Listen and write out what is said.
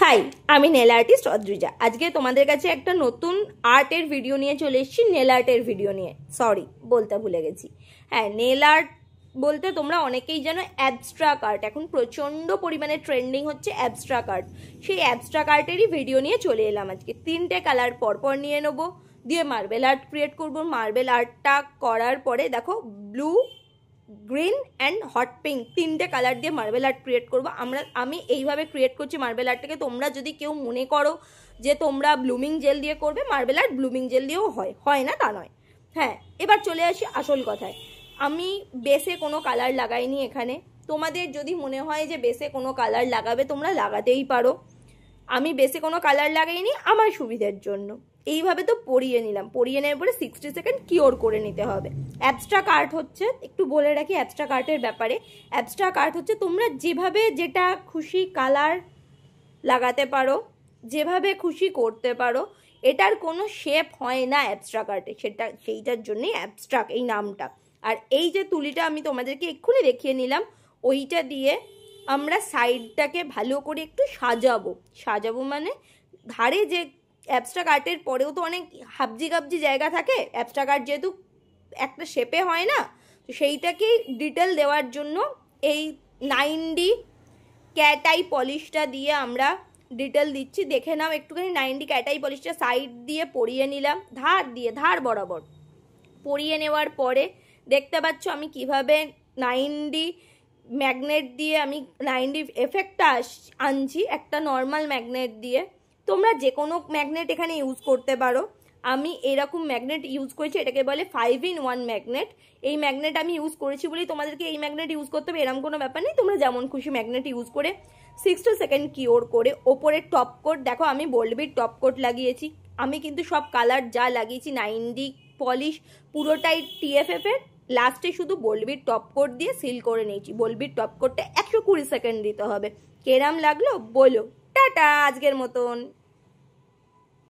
High, আমি nail artist Adrija. আজকে তোমাদের কাছে একটা নতুন আর্টের ভিডিও নিয়ে চলে এসেছি। নেল আর্টের ভিডিও নিয়ে, সরি বলতে ভুলে গেছি। হ্যাঁ, নেল আর্ট বলতে তোমরা অনেকেই জানো অ্যাবস্ট্রাক্ট আর্ট এখন প্রচণ্ড পরিমাণে ট্রেন্ডিং হচ্ছে অ্যাবস্ট্রাক্ট আর্ট। সেই অ্যাবস্ট্রাক্ট আর্টেরই ভিডিও নিয়ে চলে এলাম আজকে। 3টে কালার পরপর নিয়ে নেবো, দিয়ে মার্বেল আর্ট ক্রিয়েট করবো। মার্বেল আর্টটা করার পরে দেখো blue, green and hot pink 3টে কালার দিয়ে মার্বেল আর্ট ক্রিয়েট করবো। আমি এইভাবে ক্রিয়েট করছি মার্বেল আর্টটাকে। তোমরা যদি কেউ মনে করো যে তোমরা ব্লুমিং জেল দিয়ে করবে, মার্বেল আর্ট ব্লুমিং জেল দিয়েও হয় না তা নয়। হ্যাঁ, এবার চলে আসি আসল কথায়। আমি বেসে কোনো কালার লাগাইনি এখানে। তোমাদের যদি মনে হয় যে বেসে কোনো কালার লাগাবে, তোমরা লাগাতেই পারো। আমি বেসে কোনো কালার লাগাইনি আমার সুবিধার জন্য। এইভাবে তো পরিয়ে নিলাম, পরিয়ে নেওয়ার পরে 60 সেকেন্ড কিওর করে নিতে হবে। অ্যাবস্ট্রাক্ট আর্ট হচ্ছে, একটু বলে রাখি অ্যাবস্ট্রাক্ট আর্টের ব্যাপারে। অ্যাবস্ট্রাক্ট আর্ট হচ্ছে তোমরা যেভাবে যেটা খুশি কালার লাগাতে পারো, যেভাবে খুশি করতে পারো। এটার কোনো শেপ হয় না অ্যাবস্ট্রাক্ট আর্টে, সেইটার জন্যই অ্যাবস্ট্রাক্ট এই নামটা। আর এই যে তুলিটা আমি তোমাদেরকে এক্ষুনি দেখিয়ে নিলাম, ওইটা দিয়ে আমরা সাইডটাকে ভালো করে একটু সাজাবো মানে ধারে যে অ্যাবস্ট্রাক্ট আর্টের পরেও তো অনেক হাবজি গাবজি জায়গা থাকে। অ্যাবস্ট্রাক্ট আর্ট যেহেতু একটা শেপে হয় না, তো সেইটাকেই ডিটেল দেওয়ার জন্য এই 9D ক্যাটাই পলিশটা দিয়ে আমরা ডিটেল দিচ্ছি। দেখে নাও একটুখানি 9D ক্যাটাই পলিশটা সাইড দিয়ে পরিয়ে নিলাম, ধার বরাবর পরিয়ে নেওয়ার পরে দেখতে পাচ্ছ আমি কিভাবে 9D ম্যাগনেট দিয়ে আমি 9D এফেক্টটা আনছি একটা নর্মাল ম্যাগনেট দিয়ে। তোমরা যে কোনো ম্যাগনেট এখানে ইউজ করতে পারো। আমি এরকম ম্যাগনেট ইউজ করেছি, এটাকে বলে 5-in-1 ম্যাগনেট। এই ম্যাগনেট আমি ইউজ করেছি বলেই তোমাদেরকে এই ম্যাগনেট ইউজ করতে হবে এরকম কোনো ব্যাপার নেই। তোমরা যেমন খুশি ম্যাগনেট ইউজ করে 60 সেকেন্ড কিওর করে ওপরে টপ কোট, দেখো আমি বোল্ড বিট টপ কোট লাগিয়েছি। আমি কিন্তু সব কালার যা লাগিয়েছি 9D পলিশ পুরোটাই TFF এর, লাস্টে শুধু বোল্ড বিট টপ কোট দিয়ে সিল করে নিয়েছি। বোল্ড বিট টপ কোটটা 120 সেকেন্ড দিতে হবে। কেরাম লাগলো বলো। টাটা আজকের মতন।